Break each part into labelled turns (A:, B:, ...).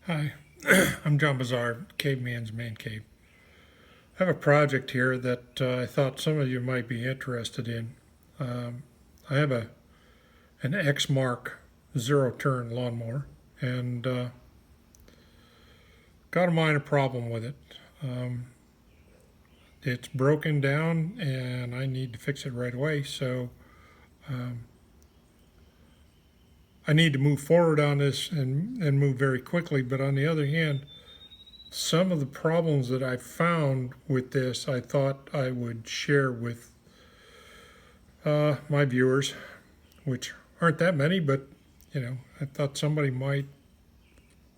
A: Hi, I'm John Bazaar, Caveman's Man Cave. I have a project here that I thought some of you might be interested in. I have an Exmark zero-turn lawnmower, and got a minor problem with it. Um, it's broken down, and I need to fix it right away. So I need to move forward on this and move very quickly. But on the other hand, some of the problems that I found with this, I thought I would share with my viewers, which aren't that many, but I thought somebody might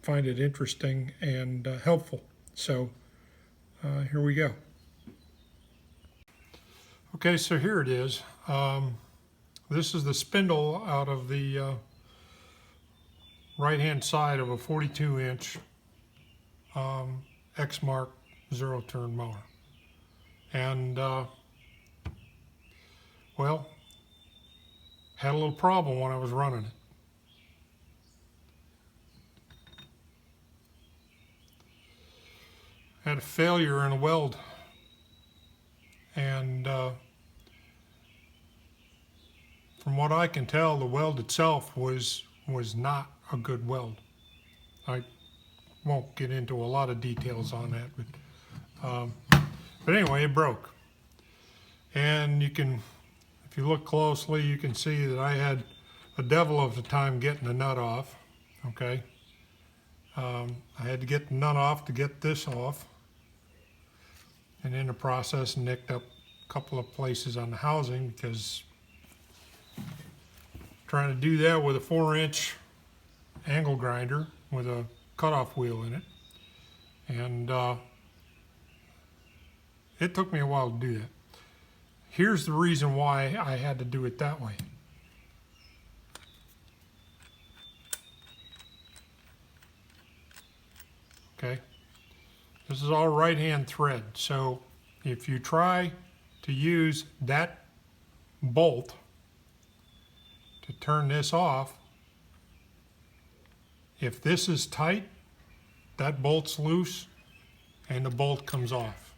A: find it interesting and helpful. So here we go. Okay, so here it is. This is the spindle out of the right-hand side of a 42-inch Exmark zero-turn mower. And, well, had a little problem when I was running it. Had a failure in a weld. And from what I can tell, the weld itself was not a good weld. I won't get into a lot of details on that, but anyway, it broke. And you can, if you look closely, you can see that I had a devil of a time getting the nut off. Okay, I had to get the nut off to get this off, and in the process nicked up a couple of places on the housing because trying to do that with a 4-inch angle grinder with a cutoff wheel in it, and it took me a while to do that. Here's the reason why I had to do it that way. Okay, this is all right-hand thread, so if you try to use that bolt to turn this off, if this is tight, that bolt's loose and the bolt comes off.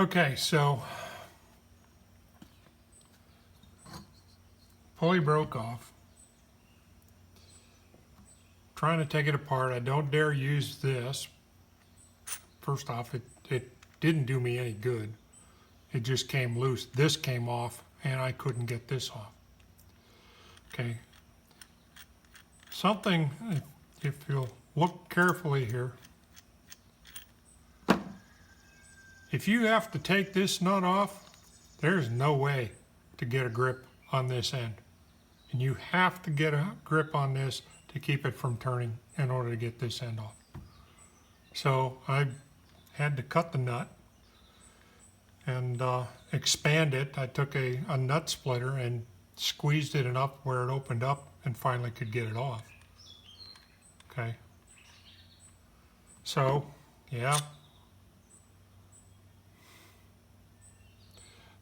A: Okay, so pulley broke off. Trying to take it apart. I don't dare use this. First off, it didn't do me any good. It just came loose. This came off and I couldn't get this off. Okay. Something, if you'll look carefully here, if you have to take this nut off, there's no way to get a grip on this end. And you have to get a grip on this to keep it from turning in order to get this end off. So I had to cut the nut and expand it. I took a nut splitter and squeezed it enough where it opened up and finally could get it off. Okay. So, yeah.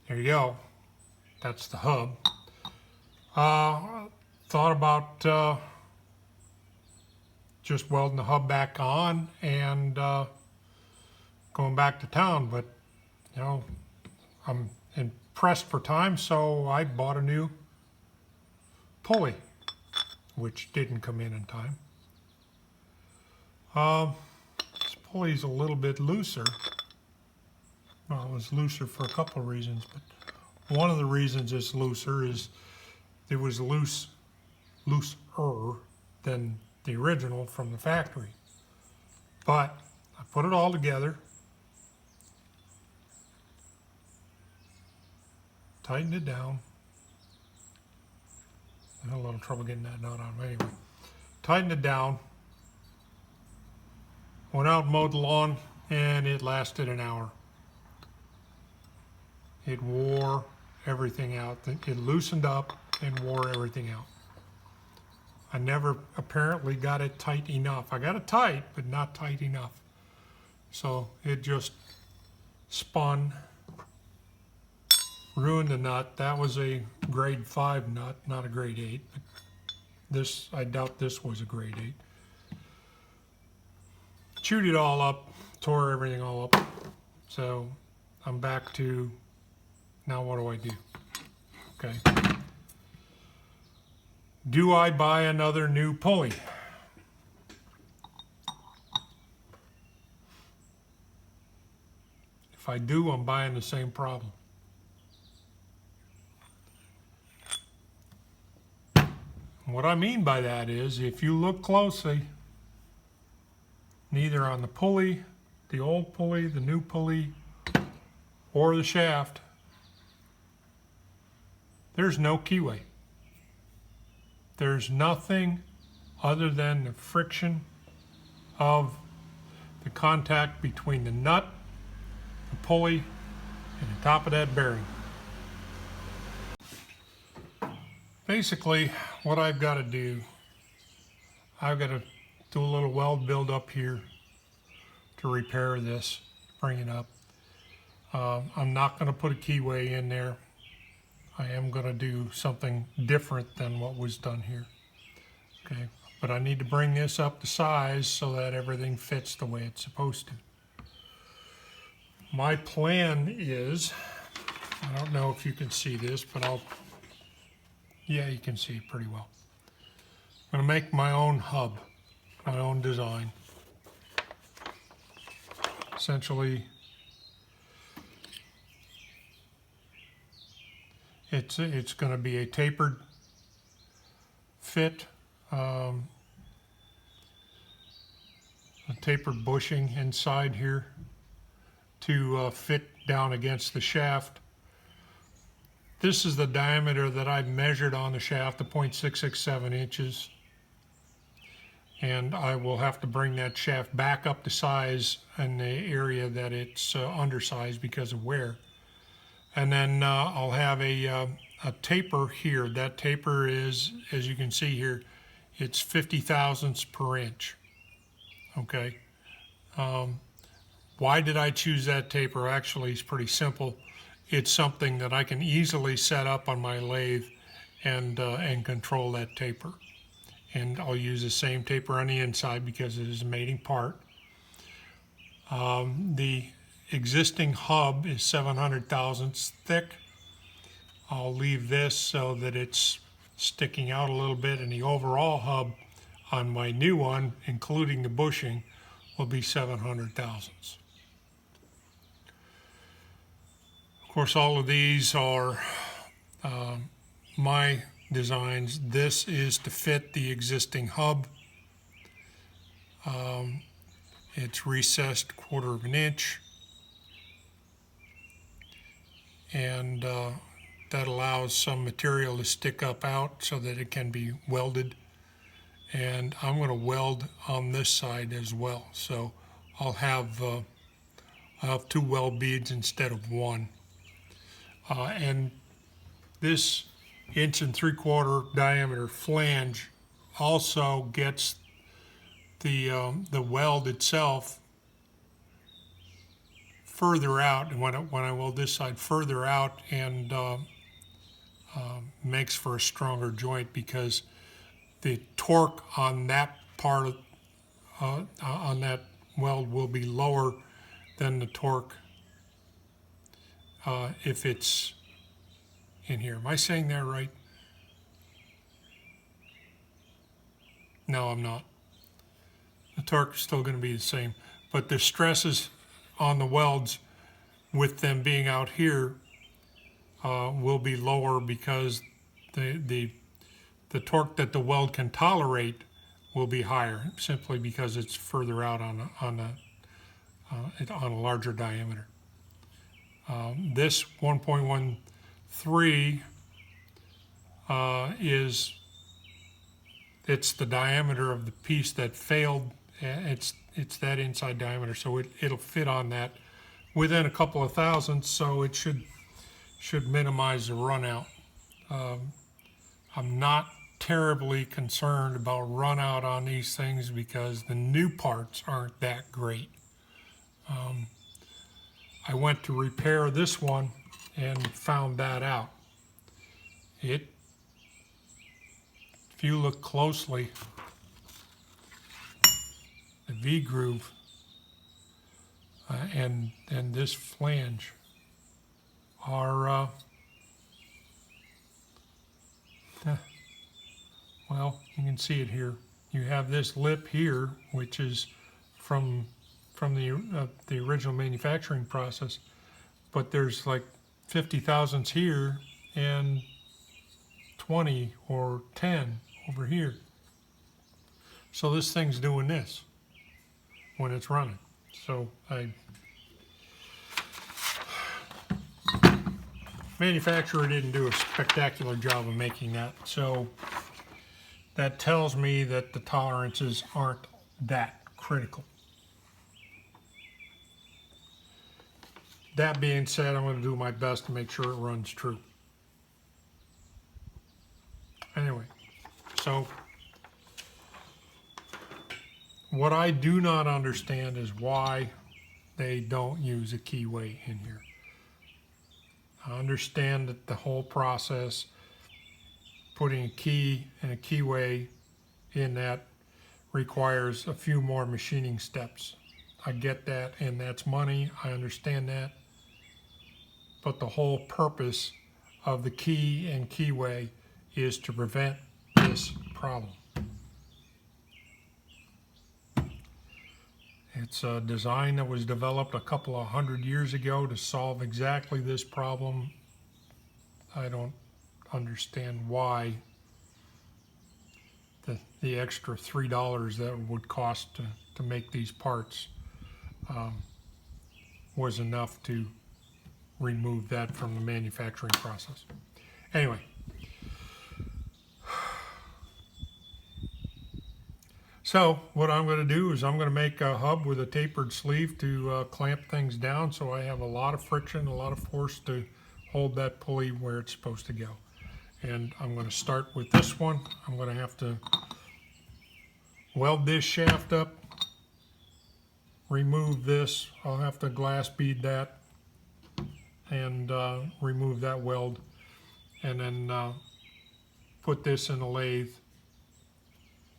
A: There you go. That's the hub. Thought about just welding the hub back on and going back to town, but I'm pressed for time, so I bought a new pulley, which didn't come in time. This pulley's a little bit looser. Well, it was looser for a couple of reasons, but one of the reasons it's looser is it was looser than the original from the factory. But I put it all together, tightened it down. I had a little trouble getting that nut on, but anyway. Tightened it down, went out and mowed the lawn, and it lasted an hour. It wore everything out. It loosened up and wore everything out. I never apparently got it tight enough. I got it tight, but not tight enough. So it just spun ruined the nut. That was a grade 5 nut, not a grade 8. This, I doubt this was a grade 8. Chewed it all up, tore everything all up. So I'm back to, now what do I do? Okay. Do I buy another new pulley? If I do, I'm buying the same problem. What I mean by that is, if you look closely, neither on the pulley, the old pulley, the new pulley, or the shaft, there's no keyway. There's nothing other than the friction of the contact between the nut, the pulley, and the top of that bearing. Basically, what I've got to do, I've got to do a little weld build up here to repair this, bring it up. I'm not going to put a keyway in there. I am going to do something different than what was done here. Okay, but I need to bring this up to size so that everything fits the way it's supposed to. My plan is, I don't know if you can see this, but yeah, you can see it pretty well. I'm going to make my own hub, my own design. Essentially, it's going to be a tapered fit, a tapered bushing inside here to fit down against the shaft. This is the diameter that I've measured on the shaft, the 0.667 inches. And I will have to bring that shaft back up to size in the area that it's undersized because of wear. And then I'll have a taper here. That taper is, as you can see here, it's 50 thousandths per inch. Okay. Why did I choose that taper? Actually, it's pretty simple. It's something that I can easily set up on my lathe and control that taper. And I'll use the same taper on the inside because it is a mating part. The existing hub is 700 thousandths thick. I'll leave this so that it's sticking out a little bit, and the overall hub on my new one, including the bushing, will be 700 thousandths. Of course, all of these are my designs. This is to fit the existing hub. It's recessed 1/4 of an inch, and that allows some material to stick up out so that it can be welded. And I'm going to weld on this side as well, so I'll have 2 weld beads instead of 1. And this 1 3/4 diameter flange also gets the weld itself further out, and when I weld this side further out, and makes for a stronger joint because the torque on that part of, on that weld will be lower than the torque if it's in here. Am I saying that right? No, I'm not. The torque is still going to be the same, but the stresses on the welds with them being out here will be lower because the torque that the weld can tolerate will be higher, simply because it's further out on a larger diameter. This 1.13 it's the diameter of the piece that failed. It's that inside diameter, so it'll fit on that within a couple of thousandths, so it should minimize the run out. I'm not terribly concerned about run out on these things because the new parts aren't that great. I went to repair this one and found that out. If you look closely, the V-groove and this flange are, well, you can see it here. You have this lip here, which is from the original manufacturing process, but there's like 50 thousandths here and 20 or 10 over here. So this thing's doing this when it's running. So manufacturer didn't do a spectacular job of making that. So that tells me that the tolerances aren't that critical. That being said, I'm going to do my best to make sure it runs true. Anyway, so what I do not understand is why they don't use a keyway in here. I understand that the whole process, putting a key and a keyway in that, requires a few more machining steps. I get that, and that's money. I understand that. But the whole purpose of the key and keyway is to prevent this problem. It's a design that was developed a couple of 100 years ago to solve exactly this problem. I don't understand why the extra $3 that it would cost to make these parts was enough to remove that from the manufacturing process. Anyway, so what I'm going to do is I'm going to make a hub with a tapered sleeve to clamp things down, so I have a lot of friction, a lot of force to hold that pulley where it's supposed to go. And I'm going to start with this one. I'm going to have to weld this shaft up, remove this. I'll have to glass bead that and remove that weld, and then put this in a lathe,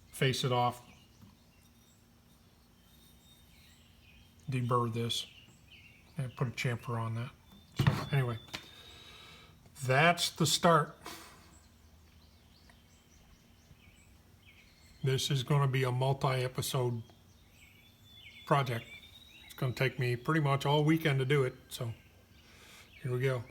A: face it off, deburr this, and put a chamfer on that. So anyway, that's the start. This is going to be a multi-episode project. It's going to take me pretty much all weekend to do it, so here we go.